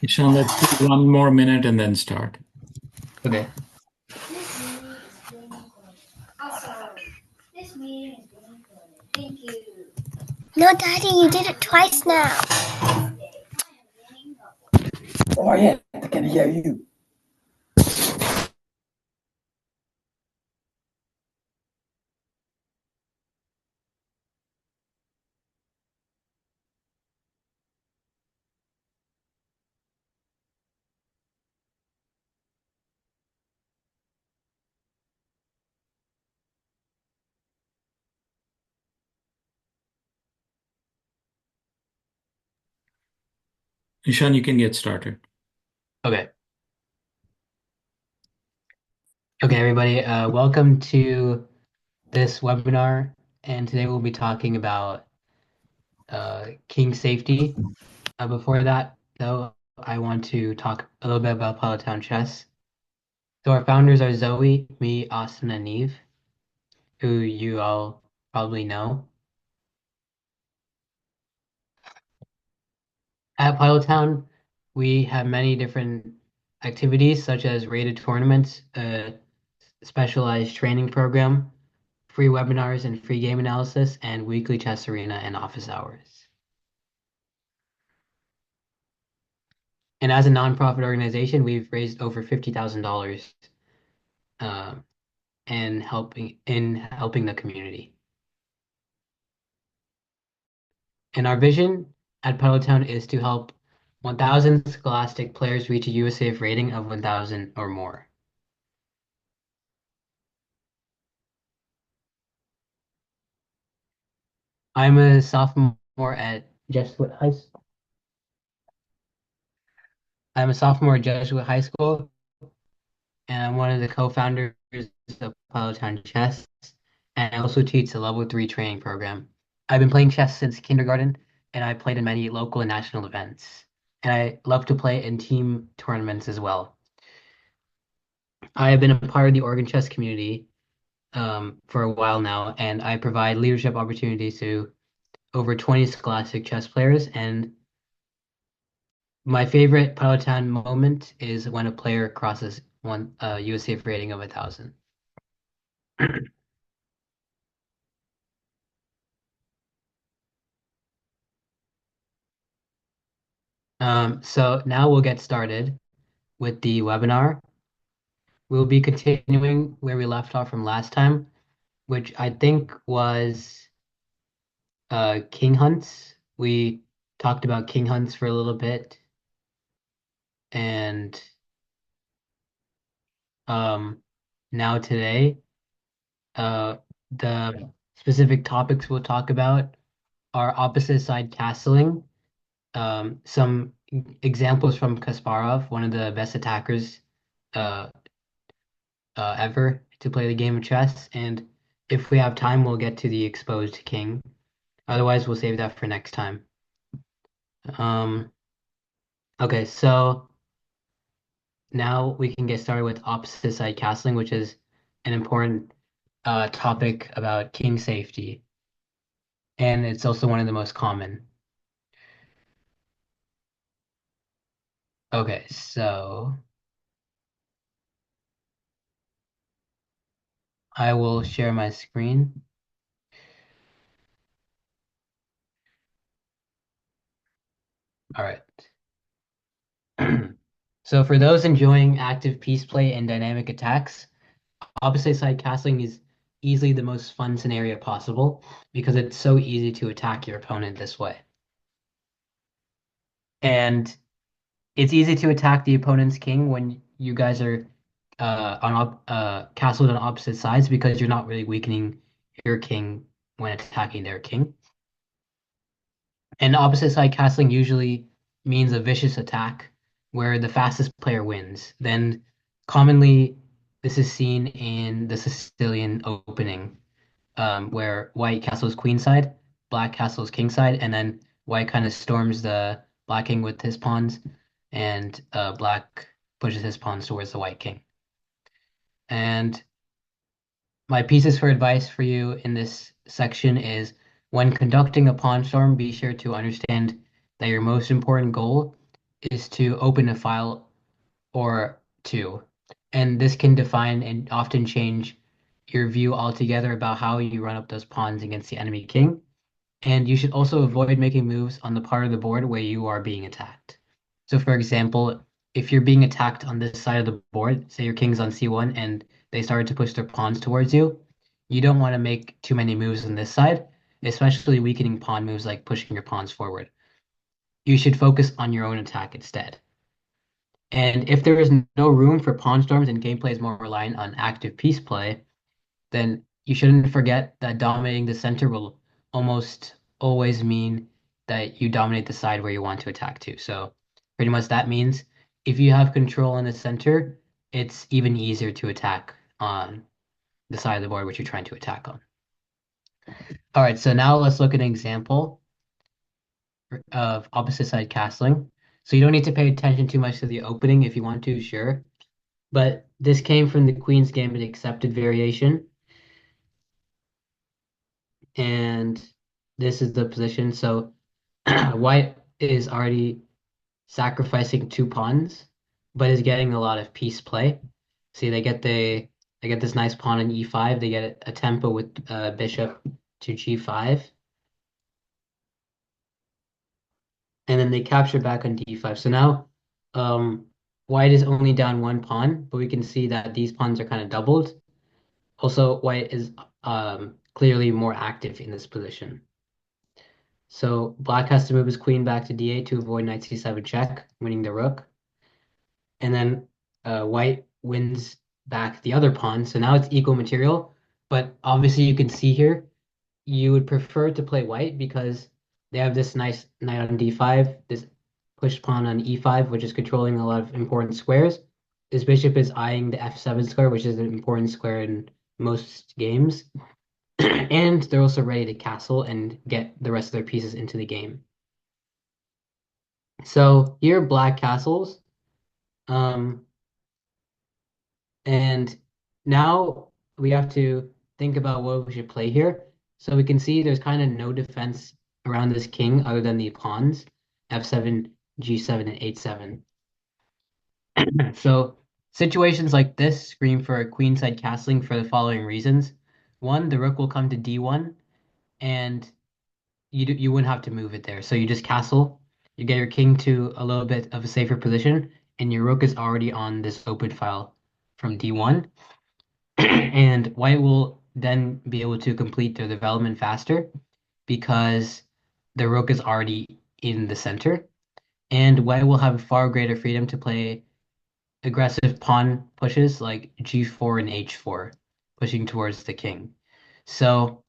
Ishan, let's do one more minute and then start. Okay. No, Daddy, you did it twice now. Oh, yeah, I can hear you. Ishan, you can get started. Okay. Okay, everybody. Welcome to this webinar. And today we'll be talking about king safety. Before that, though, I want to talk a little bit about Puddletown chess. So our founders are Zoe, me, Austin, and Neve, who you all probably know. At Puddletown, we have many different activities such as rated tournaments, a specialized training program, free webinars and free game analysis, and weekly chess arena and office hours. And as a nonprofit organization, we've raised over $50,000 uh, in helping the community. And our vision at Puddletown is to help 1,000 Scholastic players reach a USAF rating of 1,000 or more. I'm a sophomore at Jesuit High School. I'm a sophomore at Jesuit High School, and I'm one of the co-founders of Puddletown Chess, and I also teach the level 3 training program. I've been playing chess since kindergarten, and I played in many local and national events. And I love to play in team tournaments as well. I have been a part of the Oregon chess community for a while now, and I provide leadership opportunities to over 20 scholastic chess players. And my favorite Puddletown moment is when a player crosses one USAF rating of 1,000. So now we'll get started with the webinar. We'll be continuing where we left off from last time, which I think was king hunts. We talked about king hunts for a little bit, and um, now today, the specific topics we'll talk about are opposite side castling, some examples from Kasparov, one of the best attackers uh, ever to play the game of chess, and if we have time, we'll get to the exposed king. Otherwise, we'll save that for next time. Um, okay, so now we can get started with opposite side castling, which is an important topic about king safety, and it's also one of the most common. Okay, so I will share my screen. All right. So for those enjoying active piece play and dynamic attacks, opposite side castling is easily the most fun scenario possible because it's so easy to attack your opponent this way. And it's easy to attack the opponent's king when you guys are castled on opposite sides because you're not really weakening your king when attacking their king. And opposite side castling usually means a vicious attack where the fastest player wins. Then commonly this is seen in the Sicilian opening, where white castles queenside, black castles kingside, and then white kind of storms the black king with his pawns, and black pushes his pawns towards the white king. And my pieces for advice for you in this section is when conducting a pawn storm, be sure to understand that your most important goal is to open a file or two. And this can define and often change your view altogether about how you run up those pawns against the enemy king. And you should also avoid making moves on the part of the board where you are being attacked. So for example, if you're being attacked on this side of the board, say your king's on C1 and they started to push their pawns towards you, you don't want to make too many moves on this side, especially weakening pawn moves like pushing your pawns forward. You should focus on your own attack instead. And if there is no room for pawn storms and gameplay is more reliant on active piece play, then you shouldn't forget that dominating the center will almost always mean that you dominate the side where you want to attack to. So pretty much that means if you have control in the center, it's even easier to attack on the side of the board which you're trying to attack on. All right, so now let's look at an example of opposite side castling. So you don't need to pay attention too much to the opening if you want to, sure. But this came from the Queen's Gambit accepted variation. And this is the position. So white is already sacrificing two pawns, but is getting a lot of piece play. See, they get this nice pawn on e5. They get a tempo with bishop to g5, and then they capture back on d5. So now white is only down one pawn, but we can see that these pawns are kind of doubled. Also, white is clearly more active in this position. So black has to move his queen back to d8 to avoid knight c7 check, winning the rook. And then white wins back the other pawn. So now it's equal material. But obviously you can see here, you would prefer to play white because they have this nice knight on d5, this pushed pawn on e5, which is controlling a lot of important squares. This bishop is eyeing the f7 square, which is an important square in most games. And they're also ready to castle and get the rest of their pieces into the game. So here, black castles. Um, and now we have to think about what we should play here. So we can see there's kind of no defense around this king other than the pawns, f7, g7, and h7. So situations like this scream for a queenside castling for the following reasons. One, the rook will come to d1, and you wouldn't have to move it there. So you just castle, you get your king to a little bit of a safer position, and your rook is already on this open file from d1. And white will then be able to complete their development faster because the rook is already in the center. And white will have far greater freedom to play aggressive pawn pushes like g4 and h4, pushing towards the king. So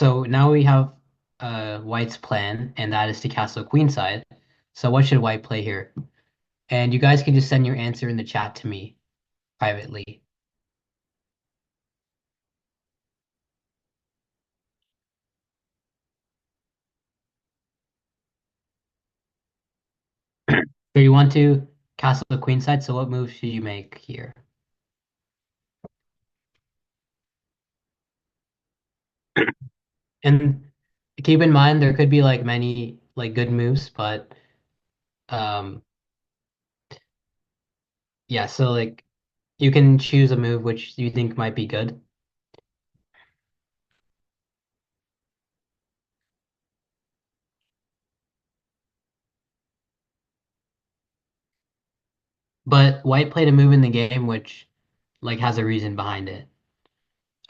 now we have white's plan, and that is to castle queenside. So what should white play here? And you guys can just send your answer in the chat to me privately. So you want to castle the queenside, so what move should you make here? And keep in mind there could be like many like good moves, but um yeah, so like you can choose a move which you think might be good. But white played a move in the game which like has a reason behind it.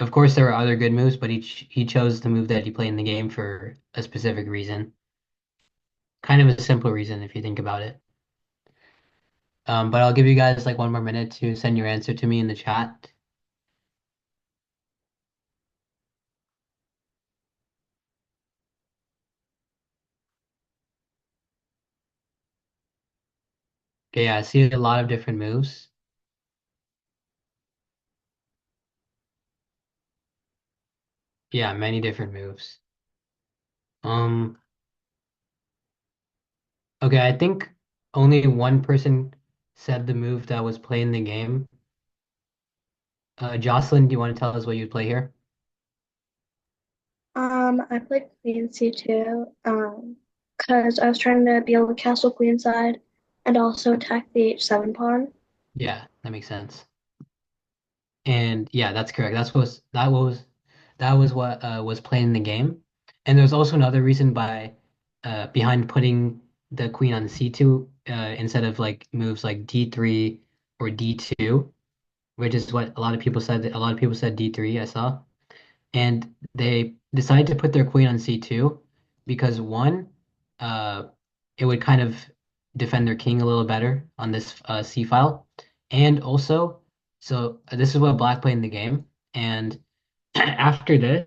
Of course there are other good moves, but he chose the move that he played in the game for a specific reason. Kind of a simple reason if you think about it. But I'll give you guys like one more minute to send your answer to me in the chat. Okay, yeah, I see a lot of different moves. Yeah, many different moves. Um, okay, I think only one person said the move that was playing the game. Jocelyn, do you want to tell us what you'd play here? I played Queen C2, because I was trying to be able to castle queenside and also attack the h7 pawn. Yeah, that makes sense. And yeah, that's correct. That was what was played in the game. And there's also another reason behind putting the queen on c2 instead of like moves like d3 or d2, which is what a lot of people said. A lot of people said d3, I saw. And they decided to put their queen on c2 because one, uh, it would kind of defend their king a little better on this c file, and also, so this is what Black played in the game, and after this,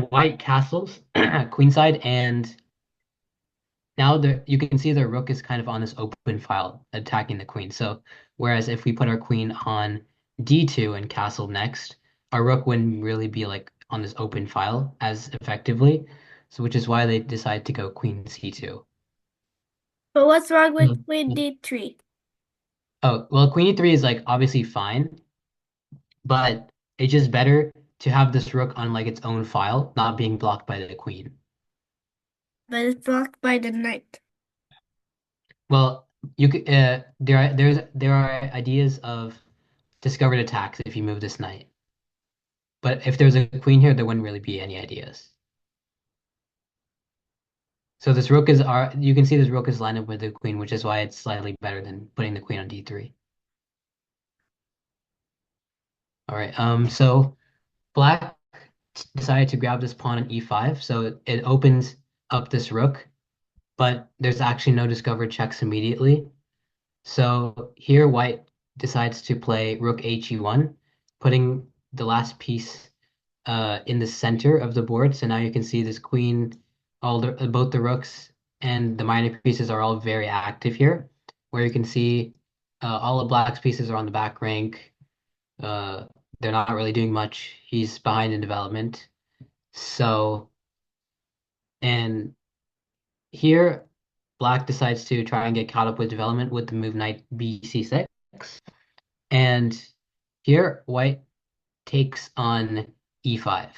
White castles queenside, and now you can see the rook is kind of on this open file attacking the queen. So whereas if we put our queen on d2 and castle next, our rook wouldn't really be like on this open file as effectively. So which is why they decided to go queen c2. But what's wrong with Mm. queen d3? Oh, well, queen e3 is like obviously fine, but it's just better to have this rook on like its own file, not being blocked by the queen. But it's blocked by the knight. Well, you could there are ideas of discovered attacks if you move this knight. But if there's a queen here, there wouldn't really be any ideas. So this rook is you can see this rook is lined up with the queen, which is why it's slightly better than putting the queen on d3. All right. So Black decided to grab this pawn on e5, so it opens up this rook, but there's actually no discovered checks immediately. So here White decides to play rook he1, putting the last piece in the center of the board. So now you can see this queen, both the rooks and the minor pieces are all very active here, where you can see all of Black's pieces are on the back rank. Uh, they're not really doing much. He's behind in development. So, and here Black decides to try and get caught up with development with the move knight bc6. And here White takes on e5.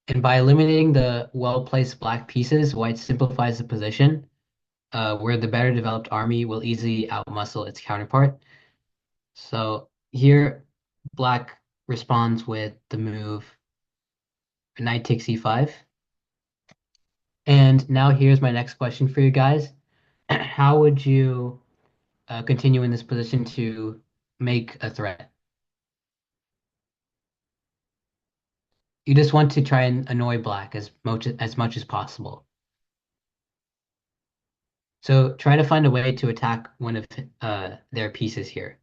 And by eliminating the well-placed Black pieces, White simplifies the position, where the better developed army will easily outmuscle its counterpart. So here, Black responds with the move knight takes e5. And now here's my next question for you guys. How would you continue in this position to make a threat? You just want to try and annoy Black as much as possible. So try to find a way to attack one of their pieces here.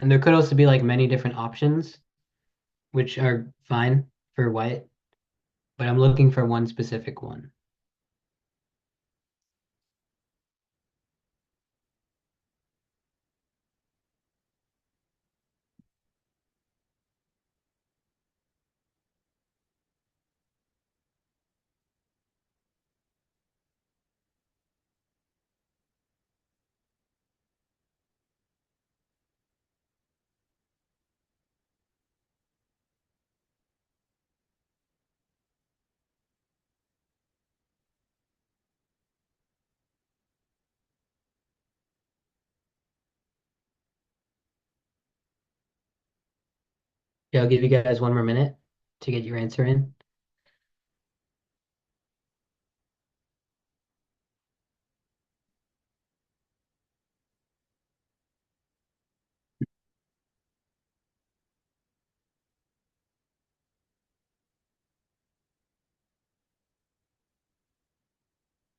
And there could also be like many different options, which are fine for White, but I'm looking for one specific one. Yeah, I'll give you guys one more minute to get your answer in.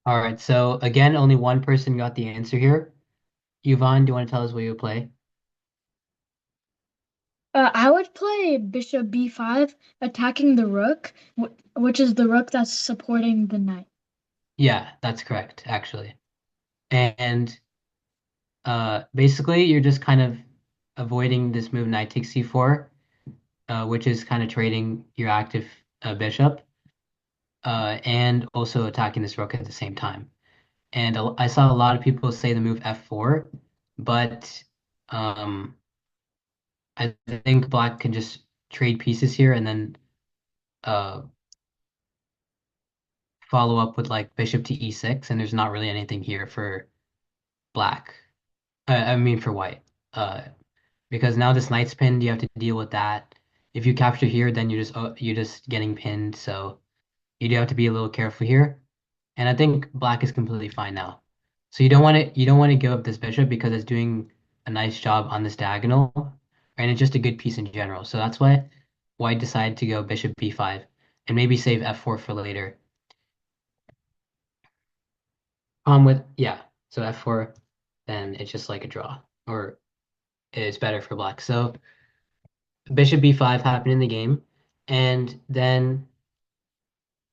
All right, so again, only one person got the answer here. Yvonne, do you want to tell us what you play? I would play bishop b5, attacking the rook, which is the rook that's supporting the knight. Yeah, that's correct, actually. And basically, you're just kind of avoiding this move knight takes c4, which is kind of trading your active bishop, and also attacking this rook at the same time. And I saw a lot of people say the move f4, but um, I think black can just trade pieces here and then uh, follow up with like bishop to e6, and there's not really anything here for black. I mean for white. Uh, because now this knight's pinned, you have to deal with that. If you capture here, then you're just getting pinned, so you do have to be a little careful here. And I think black is completely fine now. So you don't want to give up this bishop because it's doing a nice job on this diagonal, and it's just a good piece in general. So that's why white decided to go bishop b5 and maybe save f4 for later. So f4, then it's just like a draw, or it's better for black. So bishop b5 happened in the game, and then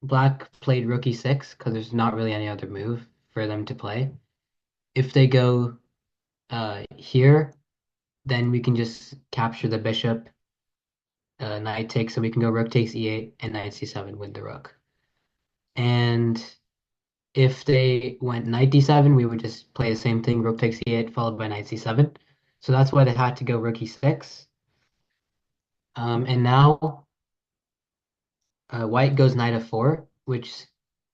black played rook e6 because there's not really any other move for them to play. If they go here, then we can just capture the bishop. Knight takes, so we can go rook takes e8 and knight c7 with the rook. And if they went knight d7, we would just play the same thing, rook takes e8 followed by knight c7. So that's why they had to go rook e6. And now white goes knight f4, which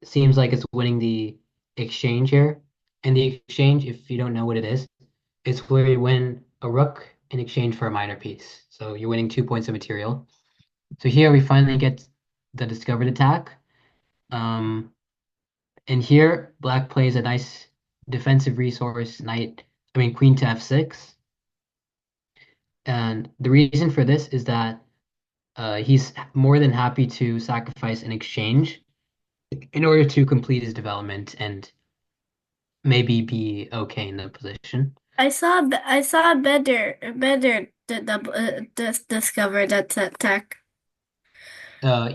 seems like it's winning the exchange here. And the exchange, if you don't know what it is, it's where you win a rook in exchange for a minor piece. So you're winning 2 points of material. So here we finally get the discovered attack. And here black plays a nice defensive resource, queen to f6. And the reason for this is that he's more than happy to sacrifice an exchange in order to complete his development and maybe be okay in the position. I saw better discover that attack.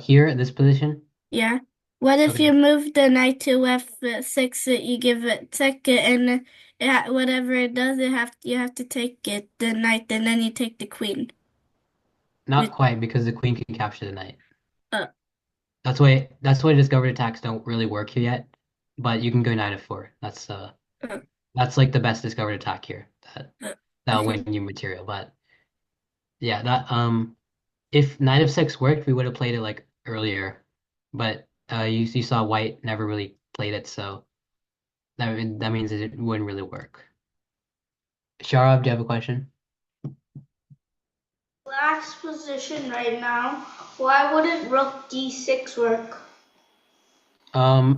Here in this position, Yeah. What if okay. you move the knight to f6? You give it second, and whatever it does, you have to take it the knight, and then you take the queen. Not quite, because the queen can capture the knight. Uh. That's why discovered attacks don't really work here yet. But you can go knight f4. That's like the best discovered attack here. That'll win you material. But yeah, if knight f6 worked, we would have played it like earlier. But you saw white never really played it, so that means it wouldn't really work. Sharab, do you have a question? Black's position right now. Why wouldn't rook d6 work?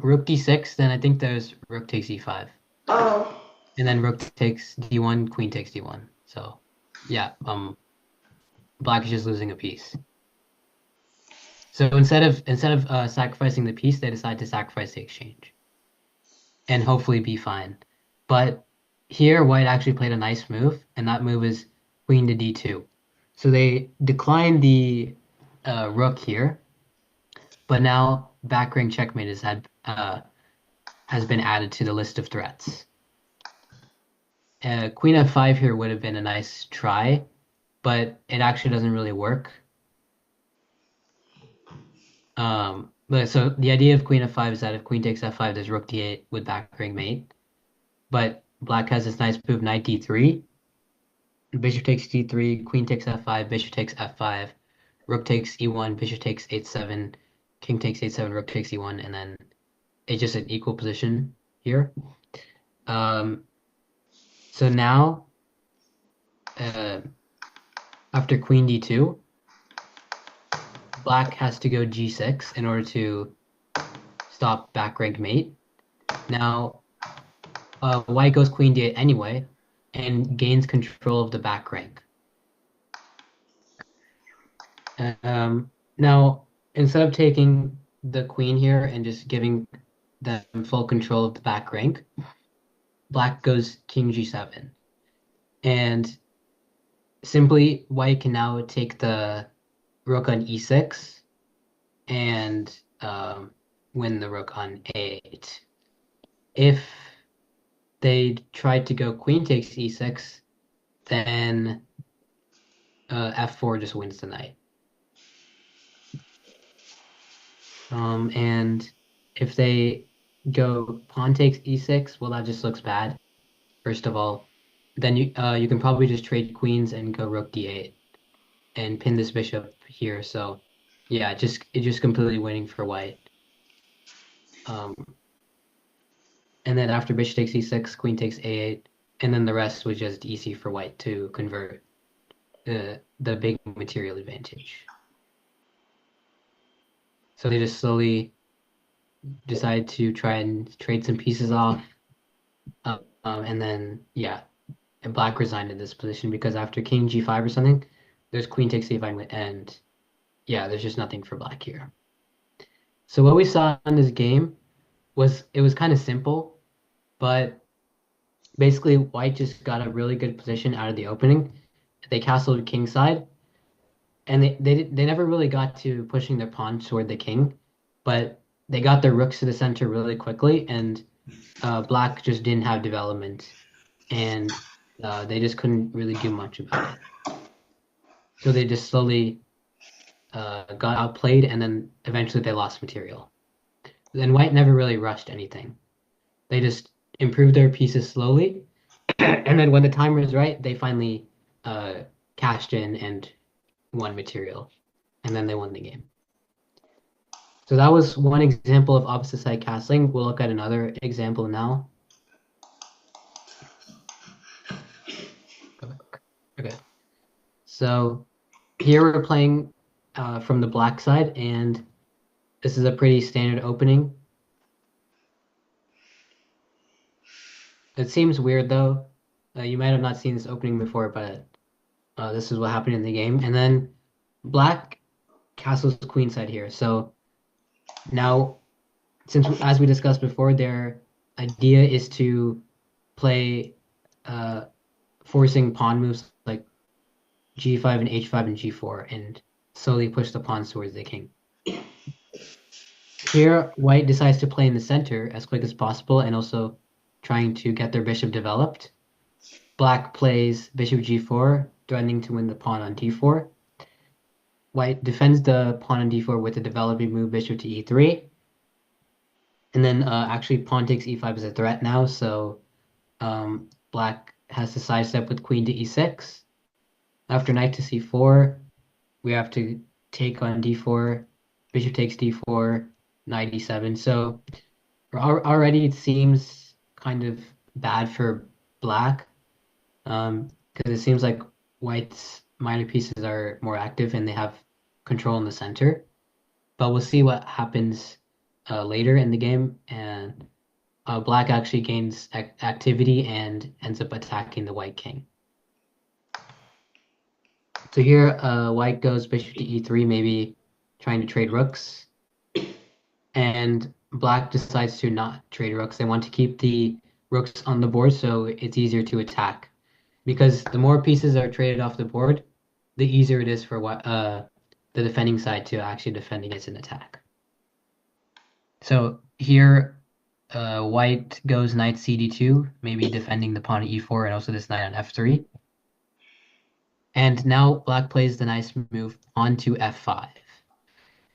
Rook d6, then I think there's rook takes e5. Oh. And then rook takes d1, queen takes d1. So yeah, black is just losing a piece. So instead of sacrificing the piece, they decide to sacrifice the exchange and hopefully be fine. But here, white actually played a nice move, and that move is queen to d2. So they declined the rook here, but now back rank checkmate has been added to the list of threats. Queen f5 here would have been a nice try, but it actually doesn't really work. But so the idea of queen f5 is that if queen takes f5, there's rook d8 with back rank mate. But black has this nice move, knight d3. Bishop takes d3, queen takes f5, bishop takes f5, rook takes e1, bishop takes h7, king takes h7, rook takes e1, and then it's just an equal position here. So now, after queen d2, black has to go g6 in order to stop back rank mate. Now, white goes queen d8 anyway and gains control of the back rank. Now, instead of taking the queen here and just giving them full control of the back rank, black goes king g7. And simply, white can now take the rook on e6 and win the rook on a8. If they tried to go queen takes e6, then f4 just wins the knight. And if they go pawn takes e6, well, that just looks bad, first of all. Then you can probably just trade queens and go rook d8 and pin this bishop here. So yeah, it's just completely winning for white. And then after bishop takes e6, queen takes a8, and then the rest was just easy for white to convert the big material advantage. So they just slowly decide to try and trade some pieces off. And then, yeah, and black resigned in this position because after king g5 or something, there's queen takes a5, and yeah, there's just nothing for black here. So what we saw in this game was it was kind of simple, but basically white just got a really good position out of the opening. They castled kingside, and they never really got to pushing their pawn toward the king, but they got their rooks to the center really quickly, and black just didn't have development, and they just couldn't really do much about it. So they just slowly got outplayed, and then eventually they lost material. Then white never really rushed anything. They just improved their pieces slowly, and then when the time was right, they finally cashed in and won material, and then they won the game. So that was one example of opposite side castling. We'll look at another example now. Okay. So here we're playing from the black side, and this is a pretty standard opening. It seems weird though. You might have not seen this opening before, but this is what happened in the game. And then black castles queenside here. So now, since as we discussed before, their idea is to play forcing pawn moves like g5 and h5 and g4 and slowly push the pawns towards the king. Here, white decides to play in the center as quick as possible and also trying to get their bishop developed. Black plays bishop g4, threatening to win the pawn on d4. White defends the pawn on d4 with a developing move bishop to e3. And then actually pawn takes e5 is a threat now, so black has to sidestep with queen to e6. After knight to c4, we have to take on d4, bishop takes d4, knight e7. So already it seems kind of bad for black, because it seems like white's minor pieces are more active and they have control in the center. But we'll see what happens later in the game, and black actually gains activity and ends up attacking the white king. So here, white goes bishop to e3, maybe trying to trade rooks, and black decides to not trade rooks. They want to keep the rooks on the board so it's easier to attack, because the more pieces are traded off the board, the easier it is for the defending side to actually defend against an attack. So here, white goes knight cd2, maybe defending the pawn at e4 and also this knight on f3. And now black plays the nice move pawn to f5.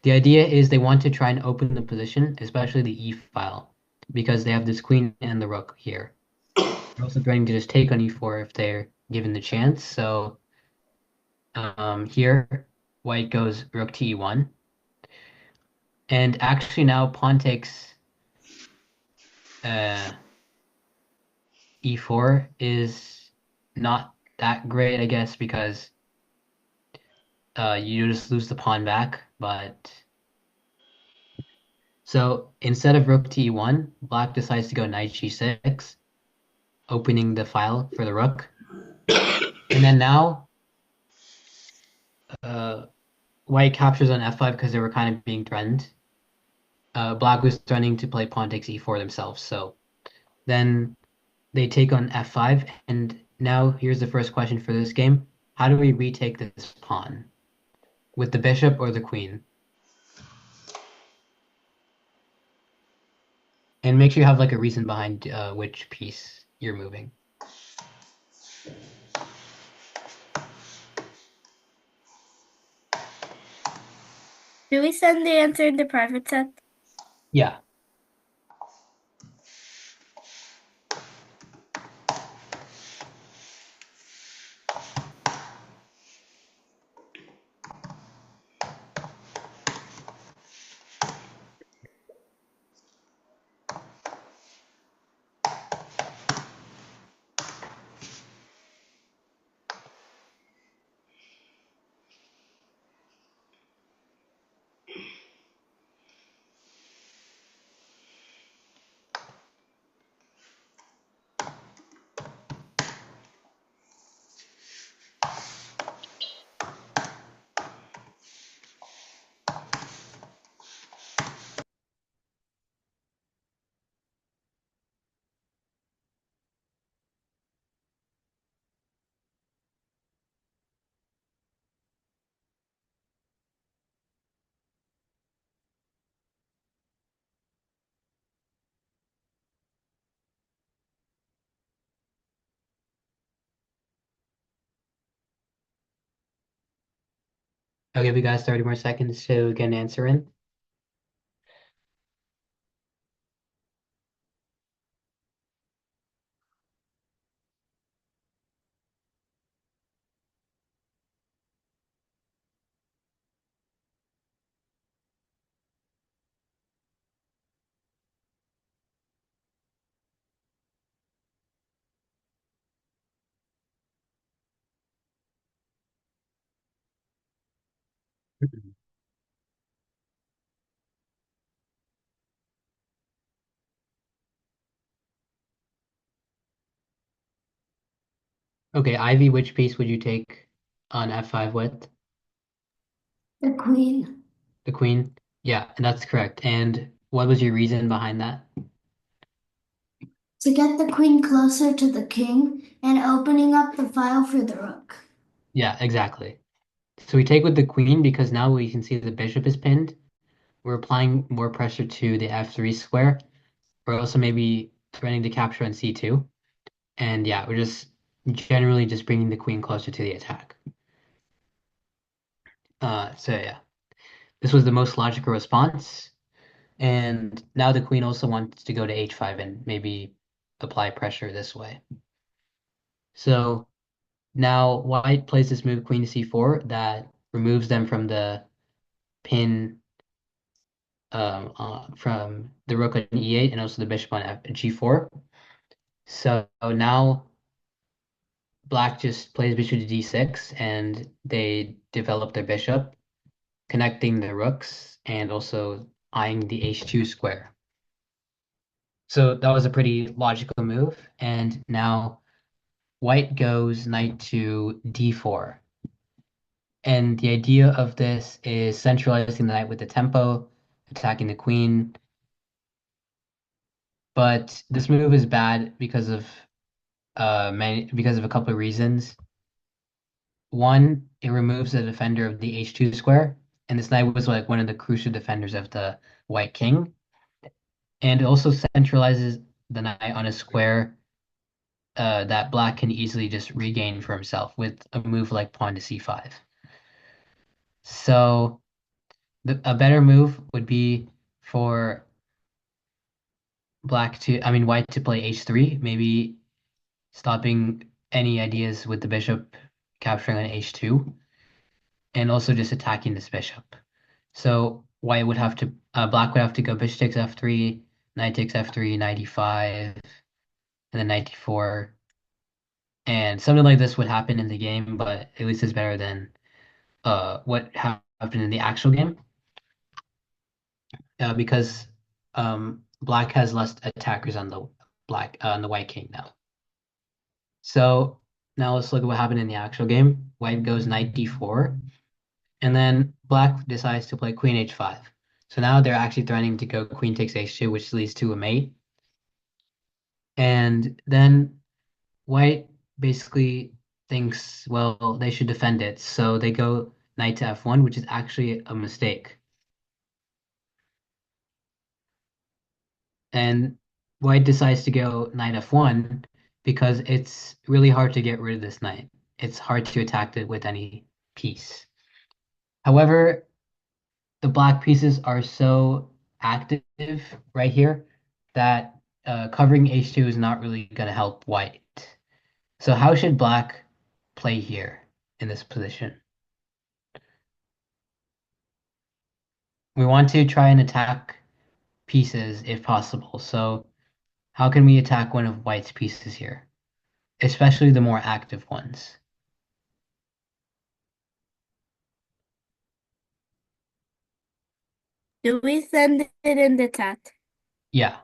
The idea is they want to try and open the position, especially the e file, because they have this queen and the rook here. They're also threatening to just take on e4 if they're given the chance. So here, white goes rook to e1. And actually now pawn takes e4 is not that great, I guess, because you just lose the pawn back. But so instead of rook to e1, black decides to go knight g6, opening the file for the rook. And then now white captures on f5 because they were kind of being threatened. Black was threatening to play pawn takes e4 themselves, so then they take on f5, and now here's the first question for this game. How do we retake this pawn? With the bishop or the queen? And make sure you have like a reason behind which piece you're moving. Do we send the answer in the private chat? Yeah. I'll give you guys 30 more seconds to get an answer in. Okay, Ivy, which piece would you take on f5 with? The queen. The queen? Yeah, and that's correct. And what was your reason behind that? To get the queen closer to the king and opening up the file for the rook. Yeah, exactly. So we take with the queen because now we can see the bishop is pinned. We're applying more pressure to the f3 square. We're also maybe threatening to capture on c2. And yeah, we're just generally just bringing the queen closer to the attack. So yeah, this was the most logical response. And now the queen also wants to go to h5 and maybe apply pressure this way. So now white plays this move queen to c4 that removes them from the pin from the rook on e8 and also the bishop on g4. So now black just plays bishop to d6 and they develop their bishop, connecting the rooks and also eyeing the h2 square. So that was a pretty logical move. And now white goes knight to d4. And the idea of this is centralizing the knight with the tempo, attacking the queen. But this move is bad because of because of a couple of reasons. One, it removes the defender of the h2 square, and this knight was like one of the crucial defenders of the white king. And it also centralizes the knight on a square that black can easily just regain for himself with a move like pawn to c5. So a better move would be for white to play h3, maybe stopping any ideas with the bishop capturing on h2, and also just attacking this bishop. So black would have to go bishop takes f3, knight takes f3, knight e5, and then knight d4. And something like this would happen in the game, but at least it's better than what happened in the actual game. Because black has less attackers on the white king now. So now let's look at what happened in the actual game. White goes knight d4, and then black decides to play queen h5. So now they're actually threatening to go queen takes h2, which leads to a mate. And then white basically thinks, well, they should defend it. So they go knight to f1, which is actually a mistake. And white decides to go knight f1 because it's really hard to get rid of this knight. It's hard to attack it with any piece. However, the black pieces are so active right here that covering h2 is not really going to help white. So how should black play here in this position? We want to try and attack pieces if possible. So how can we attack one of white's pieces here? Especially the more active ones. Do we send it in the chat? Yeah.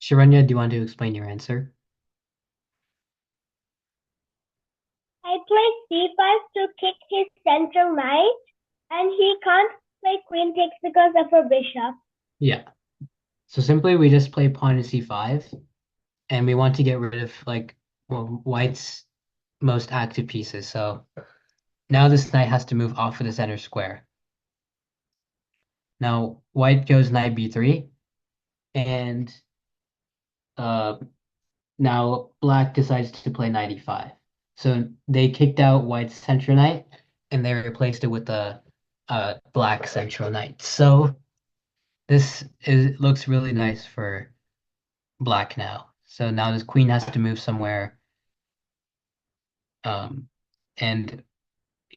Sharanya, do you want to explain your answer? I played c5 to kick his central knight, and he can't play queen takes because of a bishop. Yeah. So simply we just play pawn to c5, and we want to get rid of white's most active pieces. So now this knight has to move off of the center square. Now white goes knight b3, and now black decides to play knight e5. So they kicked out white's central knight, and they replaced it with a black central knight. So this looks really nice for black now. So now this queen has to move somewhere, and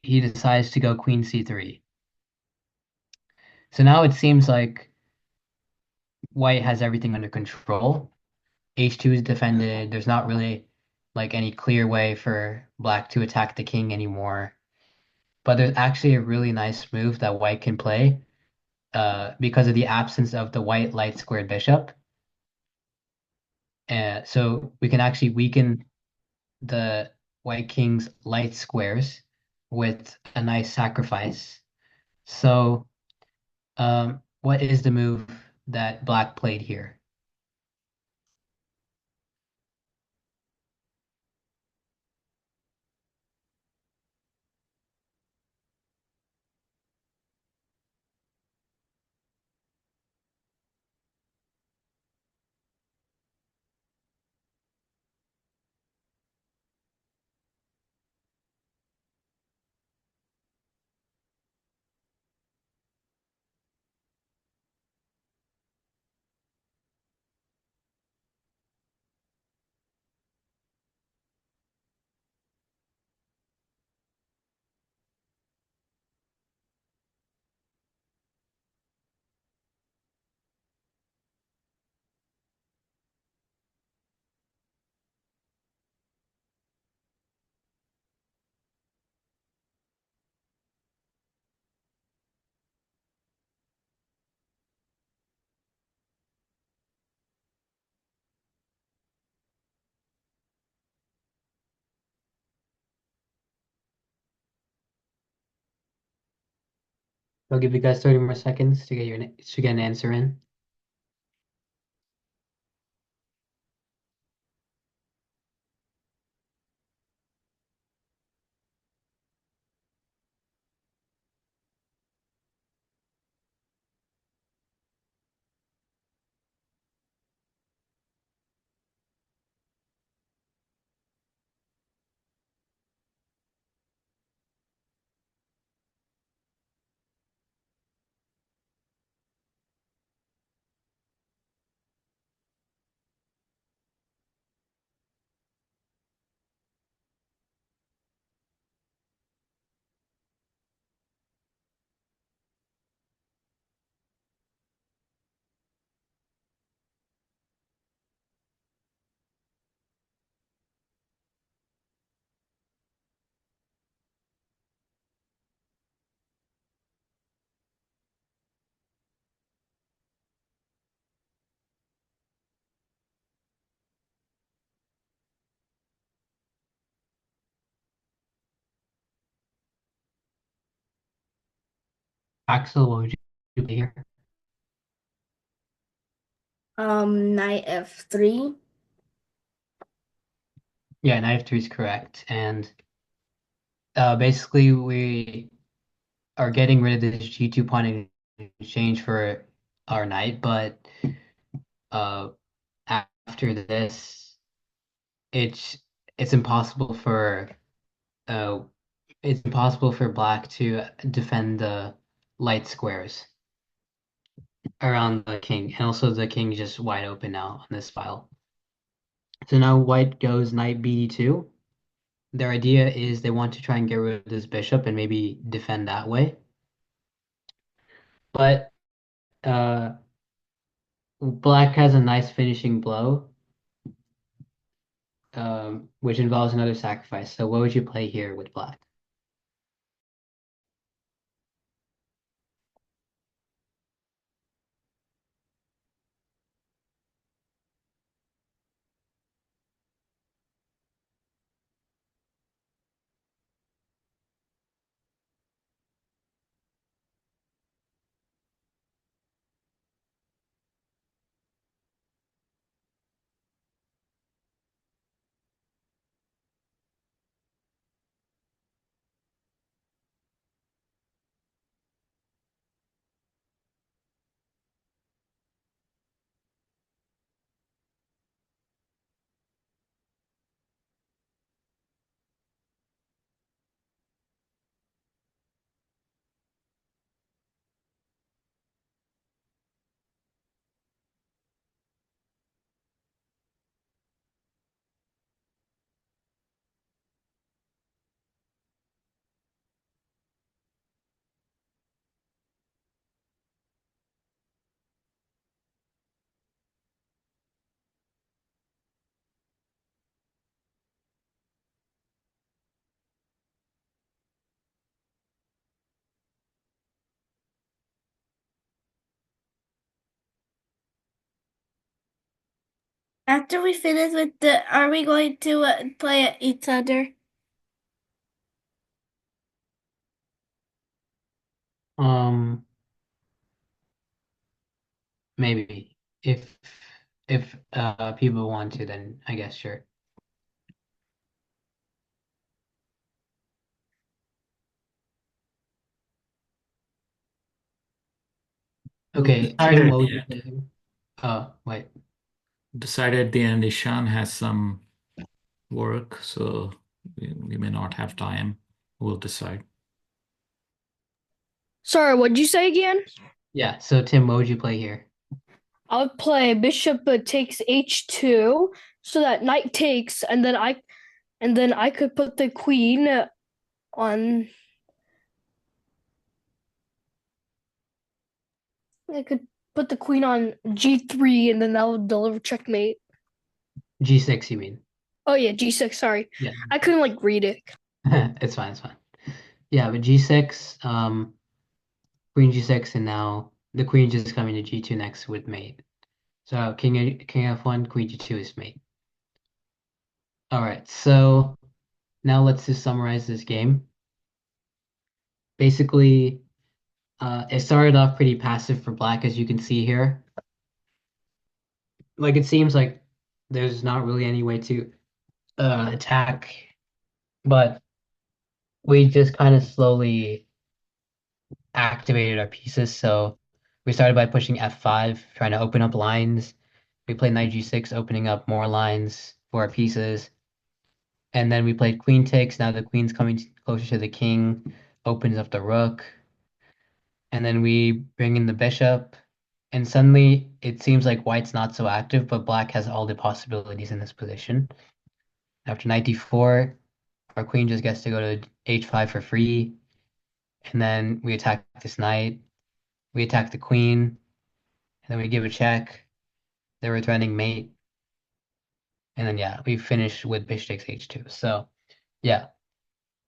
he decides to go queen c3. So now it seems like white has everything under control. H2 is defended. There's not really like any clear way for black to attack the king anymore. But there's actually a really nice move that white can play because of the absence of the white light squared bishop. So we can actually weaken the white king's light squares with a nice sacrifice. So what is the move that black played here? I'll give you guys 30 more seconds to get an answer in. Axel, what would you play here? Knight f3. Yeah, knight f3 is correct. And basically we are getting rid of this g2 pawn in exchange for our knight, but uh, after this, it's it's impossible for uh, it's impossible for black to defend the light squares around the king, and also the king is just wide open now on this file. So now white goes knight bd2. Their idea is they want to try and get rid of this bishop and maybe defend that way. But black has a nice finishing blow, which involves another sacrifice. So what would you play here with black? After we finish with are we going to play at each other? Um, maybe if people want to, then I guess sure. Okay, Tim, Decided what would you yet. play here? Oh, wait. Decided at the end, Ishan has some work, so we may not have time. We'll decide. Sorry, what'd you say again? Yeah, so Tim, what would you play here? I would play bishop takes h2, so that knight takes, and then I could put the queen on. I could put the queen on g3, and then that would deliver checkmate. G6, you mean? Oh yeah, g6. Sorry, Yeah, I couldn't like read it. it's fine, it's fine. Yeah, but G6, Queen G6, and now the queen just coming to G2 next with mate. So King F1, Queen G2 is mate. All right, so now let's just summarize this game. Basically, it started off pretty passive for black, as you can see here. Like it seems like there's not really any way to attack, but we just kind of slowly activated our pieces. So we started by pushing F5, trying to open up lines. We played knight G6, opening up more lines for our pieces. And then we played queen takes. Now the queen's coming closer to the king, opens up the rook. And then we bring in the bishop. And suddenly it seems like white's not so active, but black has all the possibilities in this position. After knight d4, our queen just gets to go to h5 for free. And then we attack this knight. We attack the queen. And then we give a check. They're returning mate. And then, yeah, we finish with bishop takes h2. So, yeah,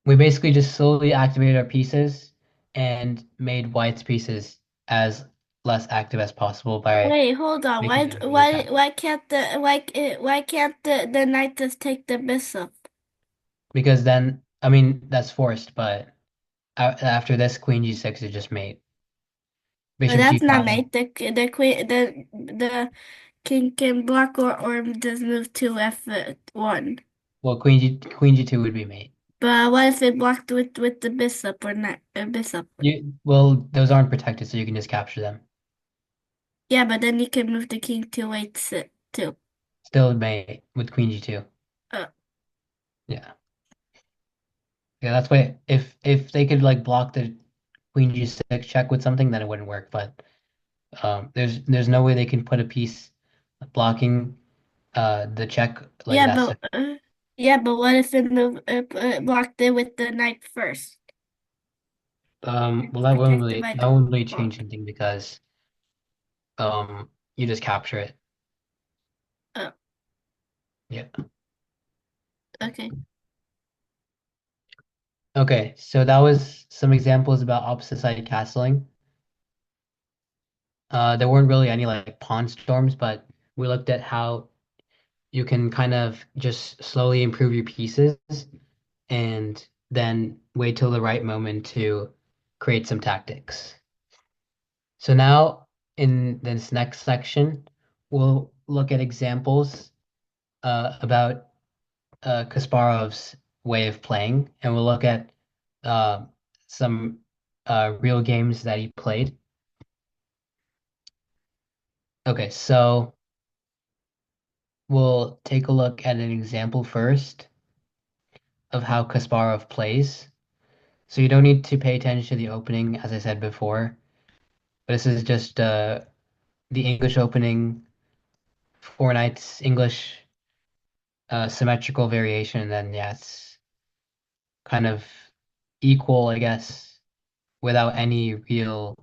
we basically just slowly activated our pieces and made white's pieces as less active as possible by Wait, hold on. making them really attack. Why can't the knight just take the bishop? Because then, I mean, that's forced, but after this, queen g6 is just mate. But Bishop that's not g5. mate. The queen the king can block or just move to F1. Well, queen g2 would be mate. But what if it blocked with the bishop or not bishop? Well, those aren't protected, so you can just capture them. Yeah, but then you can move the king to H2. Still mate with queen g2. Uh, Yeah. Yeah, that's why if they could like block the queen g6 check with something, then it wouldn't work. But there's no way they can put a piece blocking the check like yeah, that. So, but what if it blocked it with the knight first? well, It's protected by that the won't really change block. anything because you just capture it. Oh, Yeah. okay. Okay, so that was some examples about opposite sided castling. There weren't really any like pawn storms, but we looked at how you can kind of just slowly improve your pieces and then wait till the right moment to create some tactics. So now in this next section, we'll look at examples about Kasparov's way of playing, and we'll look at uh, some real games that he played. Okay, so we'll take a look at an example first of how Kasparov plays. So you don't need to pay attention to the opening, as I said before. But this is just the English opening, four knights English symmetrical variation, and then yeah, it's kind of equal, I guess, without any real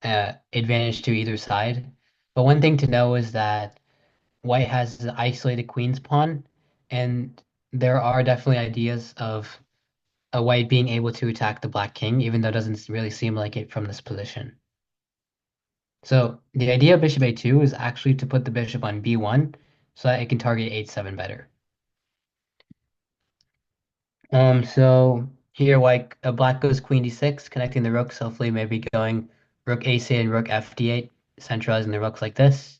advantage to either side. But one thing to know is that white has the isolated queen's pawn, and there are definitely ideas of a white being able to attack the black king, even though it doesn't really seem like it from this position. So the idea of bishop a2 is actually to put the bishop on b1 so that it can target h7 better. So here white black goes queen d6, connecting the rooks, hopefully maybe going rook a8 and rook fd8, centralizing the rooks like this.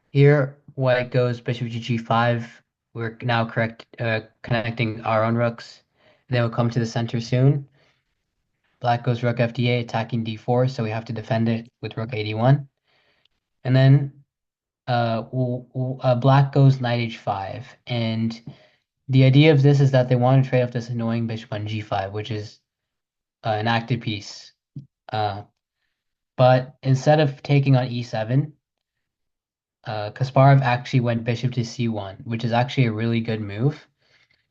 Here white goes bishop to g5. We're now connecting our own rooks. Then we'll come to the center soon. Black goes rook fd8, attacking d4, so we have to defend it with rook 81. And then black goes knight h5. And the idea of this is that they want to trade off this annoying bishop on g5, which is an active piece. But instead of taking on e7, Kasparov actually went bishop to c1, which is actually a really good move.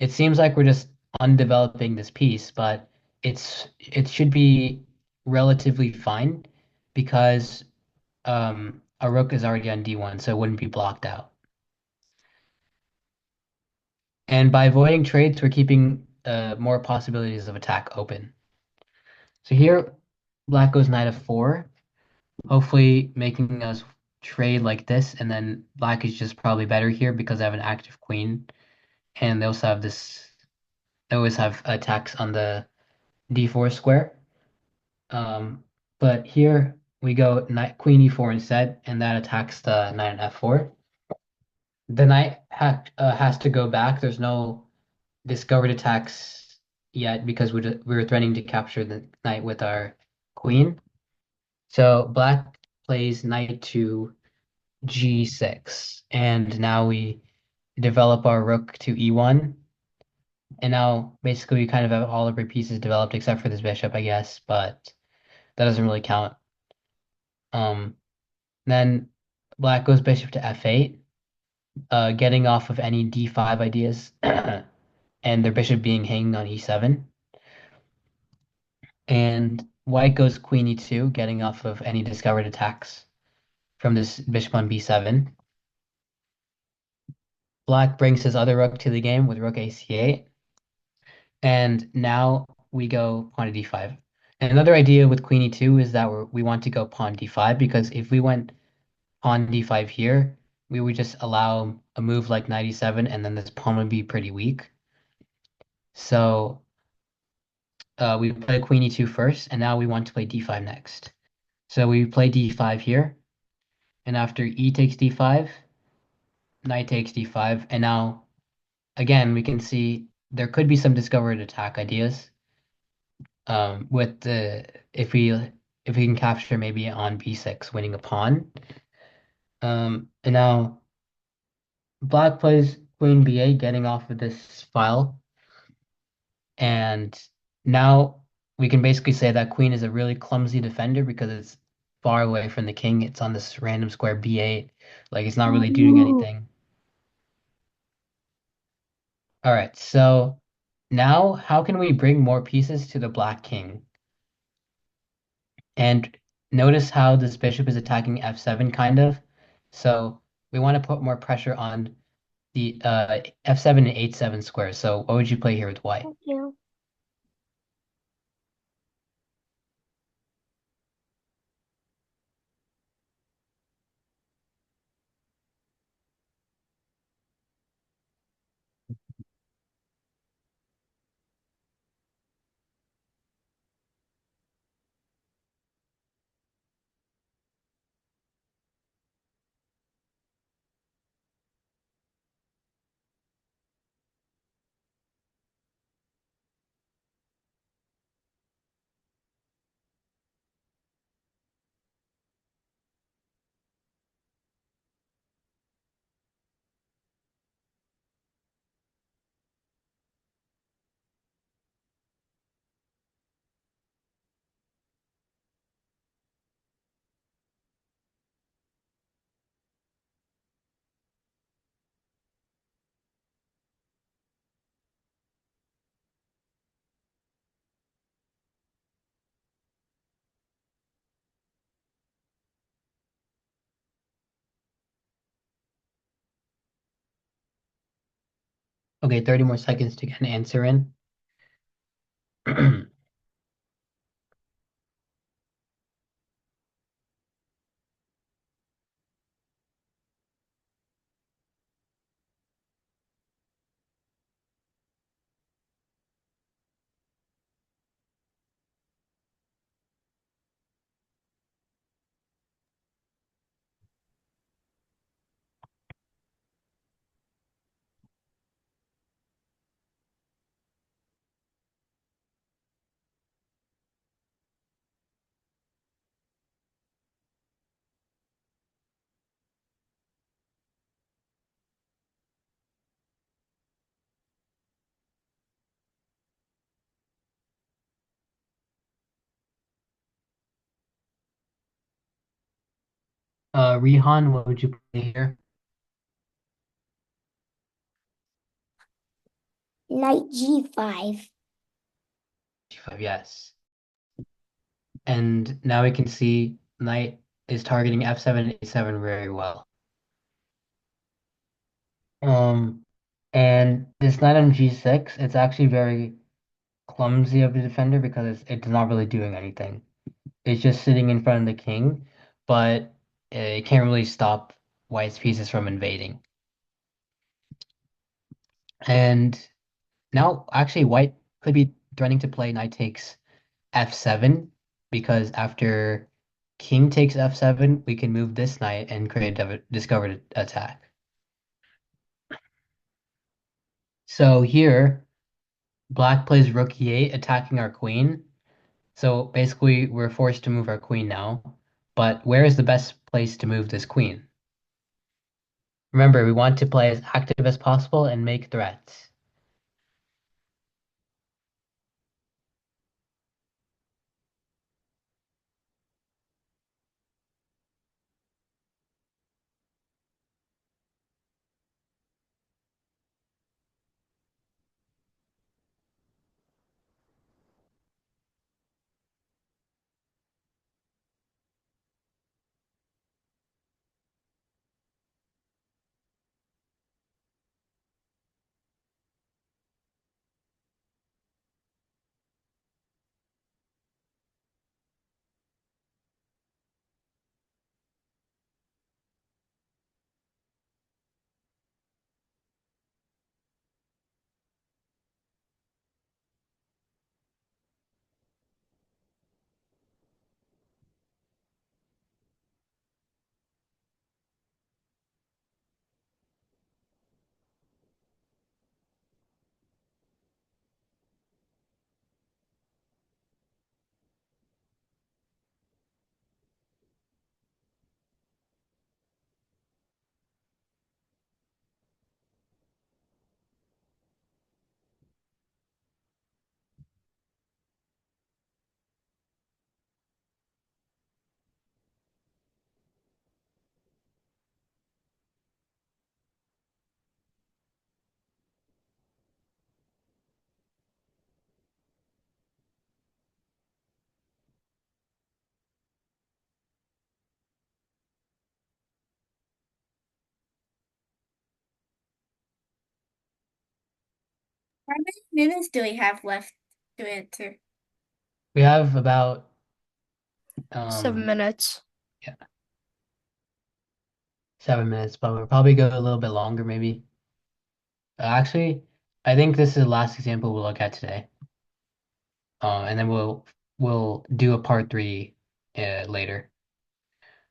It seems like we're just undeveloping this piece, but it should be relatively fine because a rook is already on d1, so it wouldn't be blocked out. And by avoiding trades, we're keeping more possibilities of attack open. So here, black goes knight f4, hopefully making us trade like this, and then black is just probably better here because I have an active queen, and they also have this. They always have attacks on the d4 square. But here we go knight queen e4 instead, and that attacks the knight on f4. The knight has to go back. There's no discovered attacks yet because we were threatening to capture the knight with our queen. So black plays knight to g6, and now we develop our rook to e1. And now basically we kind of have all of our pieces developed except for this bishop, I guess, but that doesn't really count. Then black goes bishop to f8, getting off of any d5 ideas, and their bishop being hanging on e7. And white goes queen e2, getting off of any discovered attacks from this bishop on b7. Black brings his other rook to the game with rook ac8. And now we go pawn to d5. And another idea with queen e2 is that we want to go pawn d5 because if we went pawn d5 here, we would just allow a move like knight e7 and then this pawn would be pretty weak. So we play queen e2 first, and now we want to play d5 next. So we play d5 here, and after e takes d5, knight takes d5, and now again we can see there could be some discovered attack ideas. With the if we can capture maybe on b6, winning a pawn. And now black plays queen b8, getting off of this file, and now we can basically say that queen is a really clumsy defender because it's far away from the king. It's on this random square b8, like it's not really doing anything. All right, so now how can we bring more pieces to the black king? And notice how this bishop is attacking f7 kind of. So we want to put more pressure on the f7 and h7 squares. So what would you play here with white? Thank you. Okay, 30 more seconds to get an answer in. Rihan, what would you play here? Knight G5. G5, yes. And now we can see knight is targeting F7 and A7 very well. And this knight on G6, it's actually very clumsy of the defender because it's not really doing anything. It's just sitting in front of the king, but it can't really stop white's pieces from invading. And now, actually, white could be threatening to play knight takes F7 because after king takes F7, we can move this knight and create a discovered attack. So here, black plays rook E8, attacking our queen. So basically, we're forced to move our queen now. But where is the best place to move this queen? Remember, we want to play as active as possible and make threats. How many minutes do we have left to answer? We have about 7 minutes. yeah, 7 minutes, but we'll probably go a little bit longer, maybe. Actually, I think this is the last example we'll look at today. And then we'll do a part three later.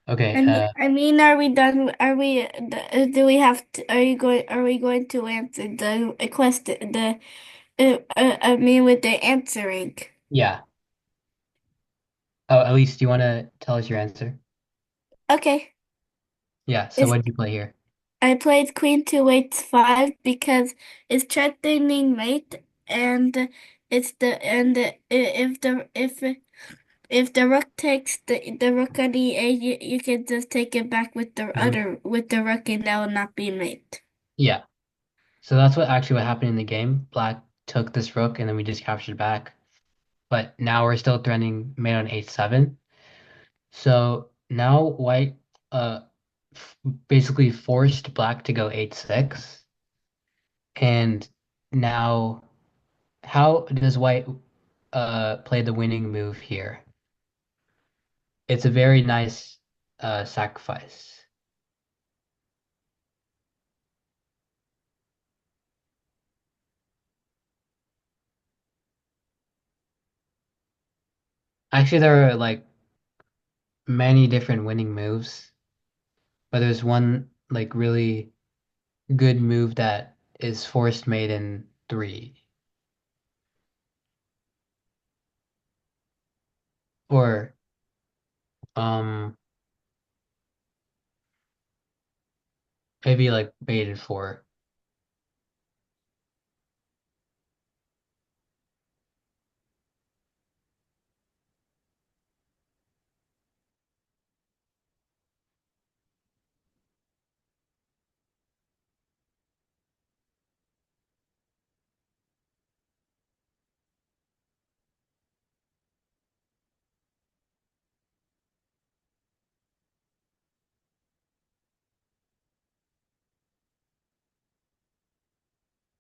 Okay. Are we done? Do we have to, are we going to answer the question, with the answering? Yeah. Oh, at least do you want to tell us your answer? Okay. Yeah. So It's, what did you play here? I played Queen to H5 because it's threatening mate, and it's the, and the, if the rook takes the rook on E8, you can just take it back with the Mhm. with the rook, and that will not be mate. Yeah. So that's what happened in the game. Black took this rook and then we just captured back. But now we're still threatening mate on h7. So now white uh basically forced black to go h6. And now how does white play the winning move here? It's a very nice sacrifice. Actually, there are like many different winning moves, but there's one like really good move that is forced mate in 3. Or um maybe like baited 4.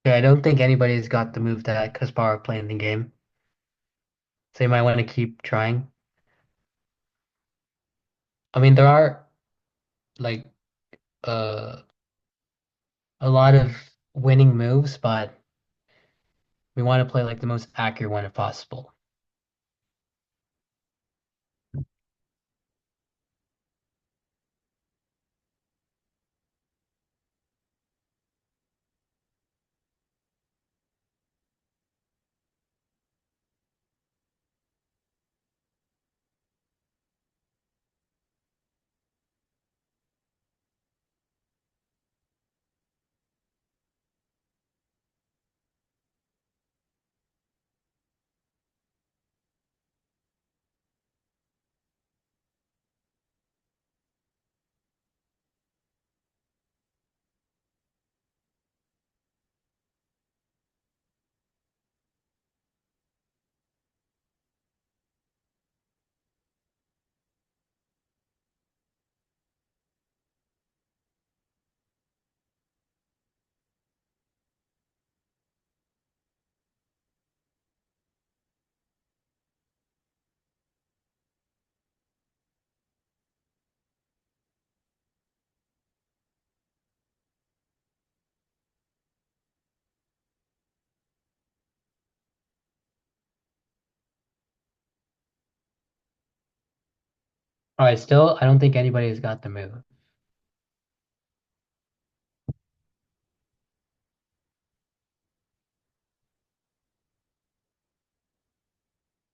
Yeah, I don't think anybody's got the move that Kasparov played in the game. So you might want to keep trying. I mean, there are like uh a lot of winning moves, but we want to play like the most accurate one if possible. All right, still, I don't think anybody's got the move.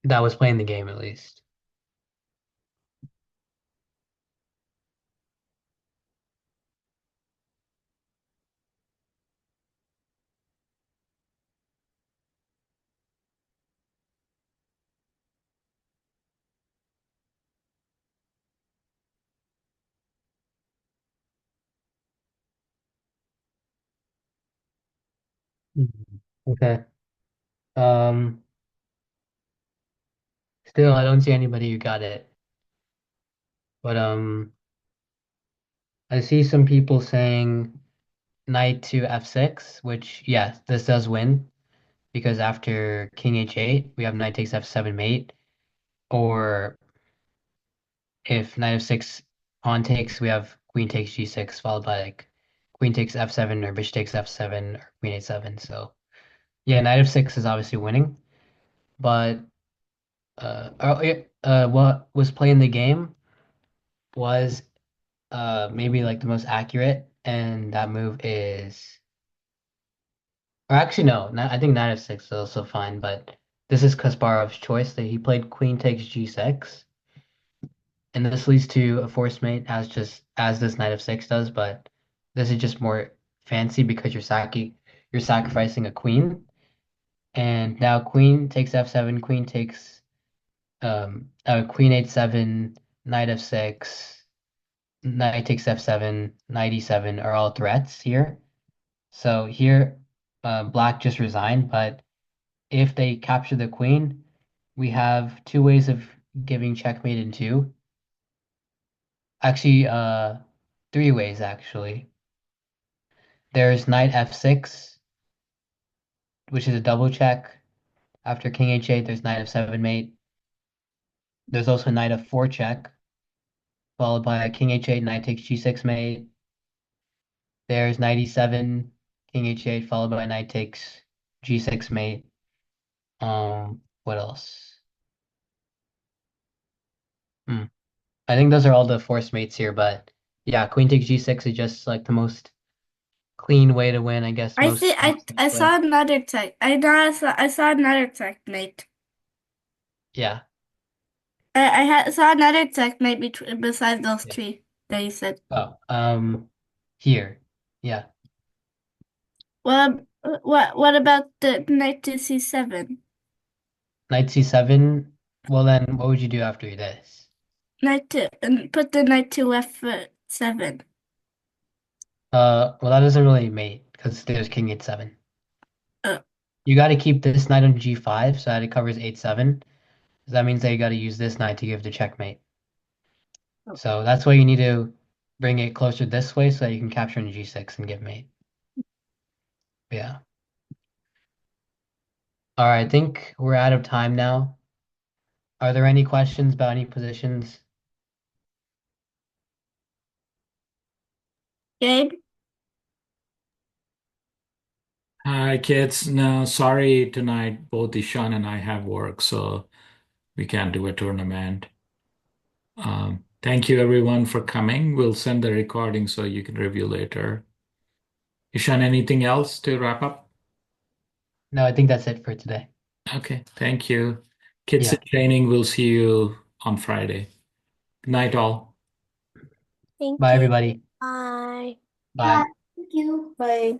That was playing the game at least. Mhm. Okay. Um, Still, I don't see anybody who got it. But I see some people saying knight to f6, which yes, this does win because after king h8, we have knight takes f7 mate, or if knight f6 pawn takes, we have queen takes g6 followed by like queen takes f7 or bishop takes f7 or queen a7. So yeah, knight f6 is obviously winning, but what was playing the game was maybe like the most accurate, and that move is, or actually no, not, I think knight f6 is also fine, but this is Kasparov's choice that he played queen takes g6, and this leads to a force mate as this knight f6 does, but this is just more fancy because you're sacrificing a queen, and now queen takes f7, queen takes queen h7, knight f6, knight takes f7, knight e7 are all threats here. So here, black just resigned, but if they capture the queen, we have two ways of giving checkmate in two. Actually, three ways actually. There's knight f6, which is a double check. After king h8, there's knight f7 mate. There's also knight f4 check, followed by a king h8, knight takes g6 mate. There's knight e7, king h8, followed by knight takes g6 mate. What else? Hmm. I think those are all the force mates here, but yeah, queen takes g6 is just like the most clean way to win, I guess. I see. Most I way. saw another tech. I saw another checkmate. Yeah. Saw another checkmate besides those Yeah. three that you said. Oh, here. Yeah. Well, what about the knight to c7? Knight c7. Well, then what would you do after this? Knight to and put the knight to f7. Well, that doesn't really mate because there's king h7. Uh, You got to keep this knight on g5 so that it covers h7. So that means that you got to use this knight to give the checkmate. So that's why you need to bring it closer this way so that you can capture in g6 and get mate. Yeah. All right, I think we're out of time now. Are there any questions about any positions? Gabe? Hi, kids. No, sorry tonight. Both Ishan and I have work, so we can't do a tournament. Thank you everyone for coming. We'll send the recording so you can review later. Ishan, anything else to wrap up? No, I think that's it for today. Okay, thank you. Kids in Yeah. training, we'll see you on Friday. Good night, all. Thank Bye, you. everybody. Bye. Bye. Thank you. Bye.